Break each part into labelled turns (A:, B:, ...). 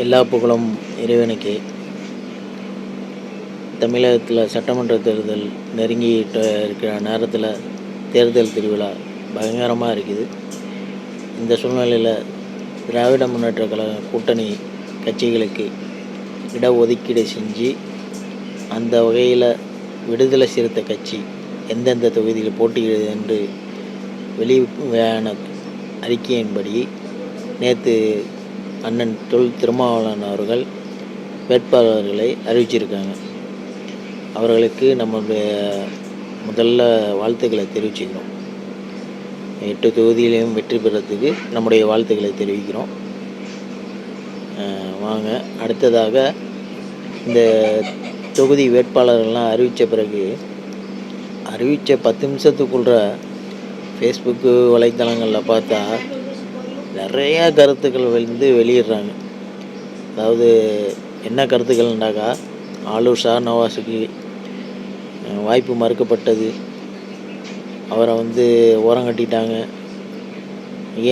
A: எல்லா புகழும் இறைவனுக்கே. தமிழகத்தில் சட்டமன்ற தேர்தல் நெருங்கிட்டு இருக்கிற நேரத்தில் தேர்தல் திருவிழா பயங்கரமாக இருக்குது. இந்த சூழ்நிலையில் திராவிட முன்னேற்ற கழக கூட்டணி கட்சிகளுக்கு இடஒதுக்கீடு செஞ்சு, அந்த வகையில் விடுதலை சிறுத்தை கட்சி எந்தெந்த தொகுதியில் போட்டியிடுது என்று வெளியான அறிக்கையின்படி நேற்று அண்ணன் தொல் திருமாவளவன் அவர்கள் வேட்பாளர்களை அறிவிச்சிருக்காங்க. அவர்களுக்கு நம்மளுடைய முதல்ல வாழ்த்துக்களை தெரிவிச்சுக்கிறோம். 8 தொகுதியிலையும் வெற்றி பெறத்துக்கு நம்முடைய வாழ்த்துக்களை தெரிவிக்கிறோம். வாங்க அடுத்ததாக இந்த தொகுதி வேட்பாளர்கள்லாம் அறிவித்த பிறகு அறிவித்த 10 நிமிஷத்துக்குள்ள ஃபேஸ்புக்கு வலைத்தளங்களில் பார்த்தா நிறையா கருத்துக்கள் வெளியிடுறாங்க. அதாவது என்ன கருத்துக்கள்னாக்கா, ஆலூர் ஷாநவாஸுக்கு வாய்ப்பு மறுக்கப்பட்டது, அவரை ஓரங்கட்டிட்டாங்க.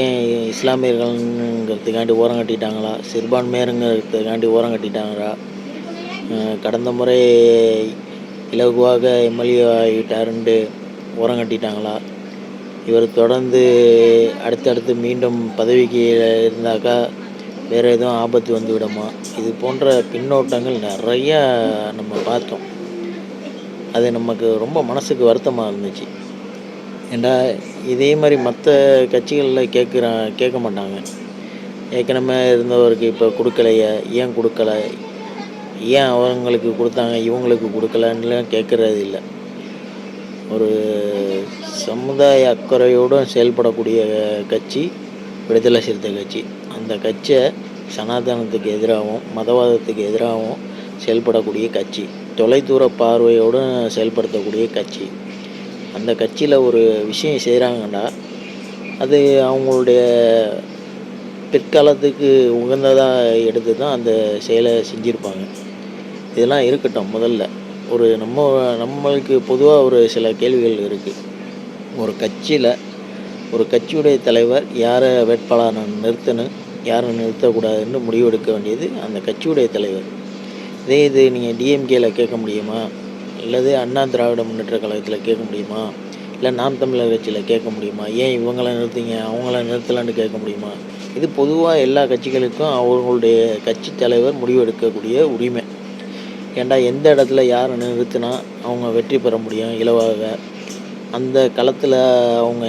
A: ஏன் இஸ்லாமியர்கள்ங்கிறதுக்காண்டி ஓரங்கட்டிட்டாங்களா, சிறுபான்மையருங்கிறதுக்காண்டி ஓரங்கட்டிட்டாங்களா, கடந்த முறை இலகுவாக எம்எல்ஏ ஆகிட்டாருன்ட்டு ஓரங்கட்டிட்டாங்களா, இவர் தொடர்ந்து அடுத்தடுத்து மீண்டும் பதவிக்கு இருந்தாக்கா வேறு எதுவும் ஆபத்து வந்துவிடுமா, இது போன்ற பின்னோட்டங்கள் நிறையா நம்ம பார்த்தோம். அது நமக்கு ரொம்ப மனசுக்கு வருத்தமாக இருந்துச்சு. ஏண்டா இதே மாதிரி மற்ற கட்சிகளில் கேட்க மாட்டாங்க. ஏற்கனவே இருந்தவருக்கு இப்போ கொடுக்கலையா, ஏன் கொடுக்கல, ஏன் அவங்களுக்கு கொடுத்தாங்க இவங்களுக்கு கொடுக்கலன்னுலாம் கேட்குறது இல்லை. ஒரு சமுதாய அக்கறையோடு செயல்படக்கூடிய கட்சி விடுதலை சிறுத்தை கட்சி. அந்த கட்சியை சனாதனத்துக்கு எதிராகவும் மதவாதத்துக்கு எதிராகவும் செயல்படக்கூடிய கட்சி, தொலைதூர பார்வையோடு செயல்படுத்தக்கூடிய கட்சி. அந்த கட்சியில் ஒரு விஷயம் செய்கிறாங்கன்னா அது அவங்களுடைய பிற்காலத்துக்கு உகந்ததாக எடுத்து தான் அந்த செயலை செஞ்சுருப்பாங்க. இதெல்லாம் இருக்கட்டும். முதல்ல நம்மளுக்கு பொதுவாக ஒரு சில கேள்விகள் இருக்குது. ஒரு கட்சியுடைய தலைவர் யாரை வேட்பாளரை நிறுத்தணும், யாரை நிறுத்தக்கூடாதுன்னு முடிவெடுக்க வேண்டியது அந்த கட்சியுடைய தலைவர். இது நீங்கள் டிஎம்கேயில் கேட்க முடியுமா, அல்லது அண்ணா திராவிட முன்னேற்ற கழகத்தில் கேட்க முடியுமா, இல்லை நாம் தமிழர் கட்சியில் கேட்க முடியுமா, ஏன் இவங்கள நிறுத்திங்க அவங்கள நிறுத்தலான்னு கேட்க முடியுமா? இது பொதுவாக எல்லா கட்சிகளுக்கும் அவர்களுடைய கட்சி தலைவர் முடிவெடுக்கக்கூடிய உரிமை. ஏண்டா எந்த இடத்துல யாரை நிறுத்தினா அவங்க வெற்றி பெற முடியும் இலவாக, அந்த களத்தில் அவங்க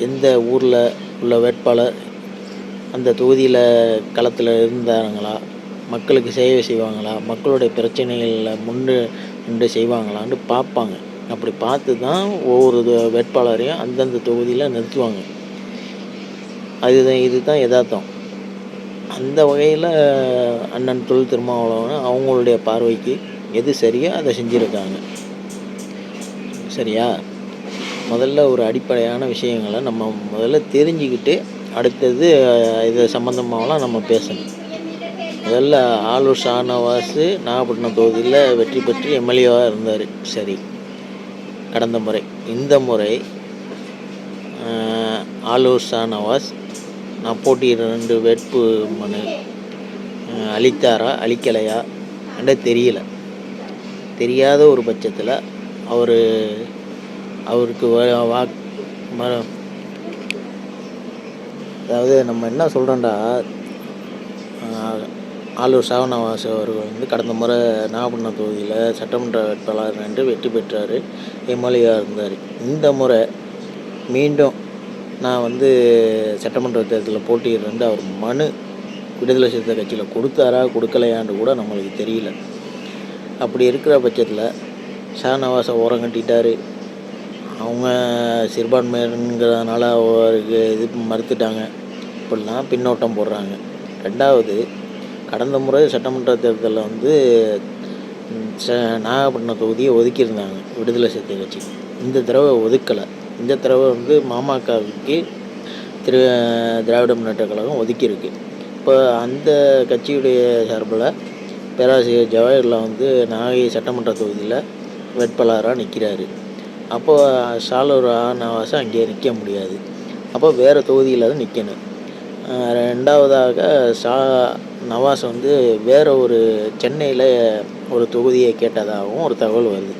A: எந்த ஊரில் உள்ள வேட்பாளர் அந்த தொகுதியில் களத்தில் இருந்தாங்களா, மக்களுக்கு சேவை செய்வாங்களா, மக்களுடைய பிரச்சனைகளில் நின்று செய்வாங்களான்னு பார்ப்பாங்க. அப்படி பார்த்து தான் ஒவ்வொரு வேட்பாளரையும் அந்தந்த தொகுதியில் நிறுத்துவாங்க. இதுதான் யதார்த்தம். அந்த வகையில் அண்ணன் தொல் திருமாவளவன் அவங்களுடைய பார்வைக்கு எது சரியோ அதை செஞ்சுருக்காங்க. சரியா? முதல்ல ஒரு அடிப்படையான விஷயங்களை நம்ம முதல்ல தெரிஞ்சுக்கிட்டு அடுத்தது இது சம்மந்தமாகலாம் நம்ம பேசணும். முதல்ல ஆலூர் ஷாநவாஸ் நாகப்பட்டினம் தொகுதியில் வெற்றி பெற்று எம்எல்ஏவாக இருந்தார். சரி, கடந்த முறை. இந்த முறை ஆலூர் ஷாநவாஸ் நான் போட்டியிட 2 வேட்பு மனு அளித்தாரா அளிக்கலையா என்ற தெரியல. தெரியாத ஒரு பட்சத்தில் அவருக்கு அதாவது நம்ம என்ன சொல்கிறோண்டா, ஆலூர் ஷாநவாஸ் அவர்கள் கடந்த முறை நாகப்பட்டினம் தொகுதியில் சட்டமன்ற வேட்பாளர் என்று வெற்றி பெற்றார், எம்எல்ஏவாக இருந்தார். இந்த முறை மீண்டும் நான் சட்டமன்ற தேர்தலில் போட்டியிடுறேன் அவர் மனு விடுதலை சிறுத்தை கட்சியில் கொடுத்தாரா கொடுக்கலையான்னு கூட நம்மளுக்கு தெரியல. அப்படி இருக்கிற பட்சத்தில் ஷாநவாஸை ஓரங்கட்டிட்டார். அவங்க சிறுபான்மையருங்கிறதுனால அவருக்கு மறுத்துட்டாங்க, இப்படிலாம் பின்னோட்டம் போடுறாங்க. ரெண்டாவது, கடந்த முறை சட்டமன்ற தேர்தலில் நாகப்பட்டினம் தொகுதியை ஒதுக்கியிருந்தாங்க விடுதலை சிறுத்தை கட்சி. இந்த தடவை ஒதுக்கலை. இந்த தடவை மாமகவுக்கு திராவிட முன்னேற்ற கழகம் ஒதுக்கியிருக்கு. இப்போ அந்த கட்சியுடைய சார்பில் பேராசிரியர் ஜவஹர்லால் நாகை சட்டமன்ற தொகுதியில் வேட்பாளராக நிற்கிறாரு. அப்போது ஆலூர் ஷாநவாஸை அங்கேயே நிற்க முடியாது. அப்போ வேறு தொகுதியில் தான் நிற்கணும். ரெண்டாவதாக நவாஸ் வந்து வேற ஒரு சென்னையில் ஒரு தொகுதியை கேட்டதாகவும் ஒரு தகவல் வருது.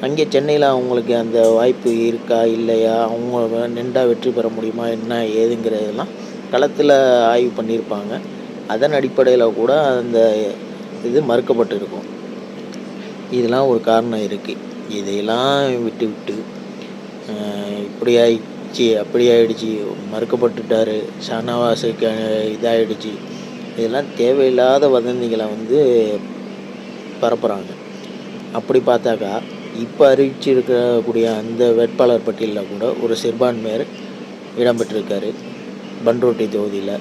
A: அங்கே சென்னையில் அவங்களுக்கு அந்த வாய்ப்பு இருக்கா இல்லையா, அவங்க நின்றா வெற்றி பெற முடியுமா என்ன ஏதுங்கிறதெல்லாம் களத்தில் ஆய்வு பண்ணியிருப்பாங்க. அதன் அடிப்படையில் கூட அந்த இது மறுக்கப்பட்டு இருக்கும். இதெல்லாம் ஒரு காரணம் இருக்குது. இதையெல்லாம் விட்டு இப்படி ஆயிடுச்சு அப்படி ஆயிடுச்சு, மறுக்கப்பட்டுட்டார், ஷானவாஸுக்கு இதாகிடுச்சு, இதெல்லாம் தேவையில்லாத வதந்திகளை வந்து பரப்புகிறாங்க. அப்படி பார்த்தாக்கா இப்போ அறிவிச்சிருக்கக்கூடிய அந்த வேட்பாளர் பட்டியலில் கூட ஒரு சிறுபான்மையர் இடம்பெற்றிருக்காரு, பன்ருட்டி தொகுதியில்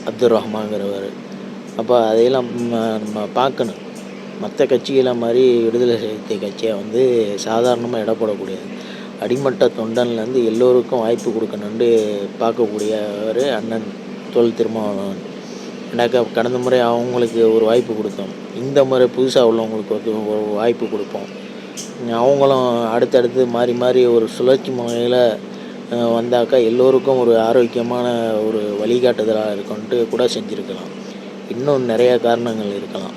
A: அப்துல் ரஹ்மான்கிறவர். அப்போ அதையெல்லாம் நம்ம பார்க்கணும். மற்ற கட்சிகளை மாதிரி விடுதலை சிறுத்தை கட்சியை வந்து சாதாரணமாக இடப்படக்கூடியது. அடிமட்ட தொண்டன்லேருந்து எல்லோருக்கும் வாய்ப்பு கொடுக்கணுன்ட்டு பார்க்கக்கூடியவர் அண்ணன் தொல் திருமாவளவன். ஏன்னாக்கா கடந்த முறை அவங்களுக்கு ஒரு வாய்ப்பு கொடுத்தோம், இந்த முறை புதுசாக உள்ளவங்களுக்கு ஒரு வாய்ப்பு கொடுப்போம். அவங்களும் அடுத்தடுத்து மாறி மாறி ஒரு சுழற்சி முறையில் வந்தாக்கா எல்லோருக்கும் ஒரு ஆரோக்கியமான ஒரு வழிகாட்டுதலாக இருக்குன்ட்டு கூட செஞ்சுருக்கலாம். இன்னும் நிறையா காரணங்கள் இருக்கலாம்.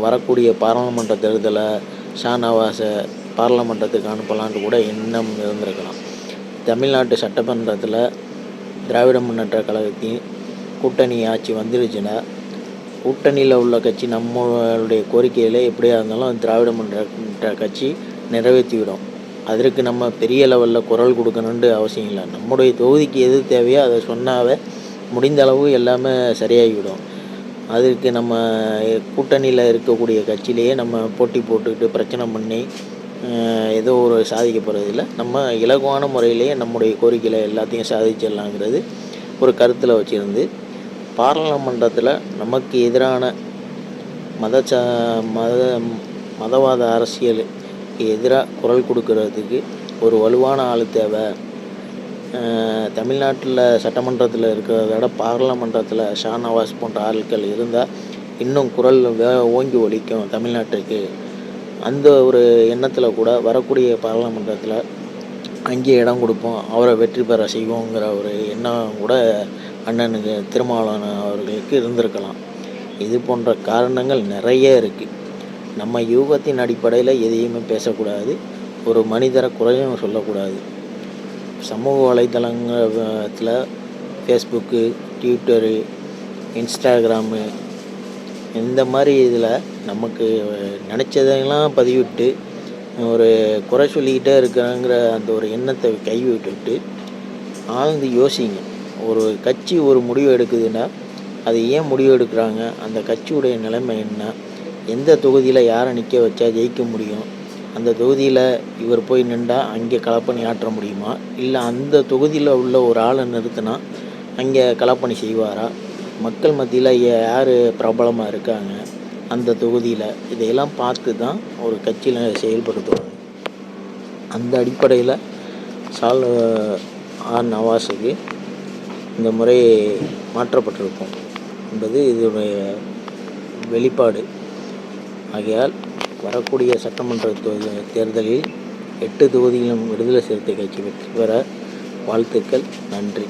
A: வரக்கூடிய பாராளுமன்ற தேர்தலை ஷானவாஸை பாராளுமன்றத்துக்கு அனுப்பலான்ட்டு கூட எண்ணம் இருந்திருக்கலாம். தமிழ்நாட்டு சட்டமன்றத்தில் திராவிட முன்னேற்ற கழகத்தின் கூட்டணி ஆட்சி வந்துருச்சுன்னா, கூட்டணியில் உள்ள கட்சி நம்மளுடைய கோரிக்கையில் எப்படியா இருந்தாலும் திராவிட முன்னேற்ற கட்சி நிறைவேற்றிவிடும். அதற்கு நம்ம பெரிய லெவலில் குரல் கொடுக்கணுன்ட்டு அவசியம் இல்லை. நம்முடைய தொகுதிக்கு எது தேவையோ அதை சொன்னாவே முடிந்த அளவு எல்லாமே சரியாகிவிடும். அதுக்கு நம்ம கூட்டணியில் இருக்கக்கூடிய கட்சியிலேயே நம்ம போட்டி போட்டுக்கிட்டு பிரச்சனை பண்ணி ஏதோ ஒரு சாதிக்க போகிறதில்ல. நம்ம இலகுவான முறையிலேயே நம்முடைய கோரிக்கையில் எல்லாத்தையும் சாதிச்சிடலாங்கிறது ஒரு கருத்தில் வச்சுருந்து, பாராளுமன்றத்தில் நமக்கு எதிரான மதவாத அரசியலுக்கு எதிராக குரல் கொடுக்கறதுக்கு ஒரு வலுவான ஆள் தேவை. தமிழ்நாட்டில் சட்டமன்றத்தில் இருக்கிறத விட பாராளுமன்றத்தில் ஷானவாஸ் போன்ற ஆட்கள் இருந்தால் இன்னும் குரல் ஓங்கி ஒலிக்கும் தமிழ்நாட்டுக்கு. அந்த ஒரு எண்ணத்தில் கூட வரக்கூடிய பாராளுமன்றத்தில் அங்கே இடம் கொடுப்போம், அவரை வெற்றி பெற செய்வோங்கிற ஒரு எண்ணம் கூட அண்ணனுக்கு திருமாவளவன் அவர்களுக்கு இருந்திருக்கலாம். இது போன்ற காரணங்கள் நிறைய இருக்குது. நம்ம யூகத்தின் அடிப்படையில் எதையுமே பேசக்கூடாது, ஒரு மனிதரை குறையும் சொல்லக்கூடாது. சமூக வலைத்தளத்தில் ஃபேஸ்புக்கு, ட்விட்டரு, இன்ஸ்டாகிராமு இந்த மாதிரி இதில் நமக்கு நினச்சதெல்லாம் பதிவிட்டு ஒரு குறை சொல்லிக்கிட்டே இருக்கிறாங்கிற அந்த ஒரு எண்ணத்தை கைவிட்டுவிட்டு ஆழ்ந்து யோசிங்க. ஒரு கட்சி ஒரு முடிவு எடுக்குதுன்னா அது ஏன் முடிவு எடுக்கிறாங்க, அந்த கட்சியுடைய நிலைமை என்ன, எந்த தொகுதியில் யாரை நிற்க வச்சா ஜெயிக்க முடியும், அந்த தொகுதியில் இவர் போய் நின்றால் அங்கே களப்பணி ஆற்ற முடியுமா, இல்லை அந்த தொகுதியில் உள்ள ஒரு ஆளை நிறுத்தினா அங்கே களப்பணி செய்வாரா, மக்கள் மத்தியில் யார் பிரபலமாக இருக்காங்க அந்த தொகுதியில், இதையெல்லாம் பார்த்து தான் ஒரு கட்சியில் செயல்படுத்துவாங்க. அந்த அடிப்படையில் நவாஸுக்கு இந்த முறை மாற்றப்பட்டிருக்கும் என்பது இதனுடைய வெளிப்பாடு. ஆகையால் வரக்கூடிய சட்டமன்ற தேர்தலில் 8 தொகுதியிலும் விடுதலை சிறுத்தை கட்சி வெற்றி பெற வாழ்த்துக்கள். நன்றி.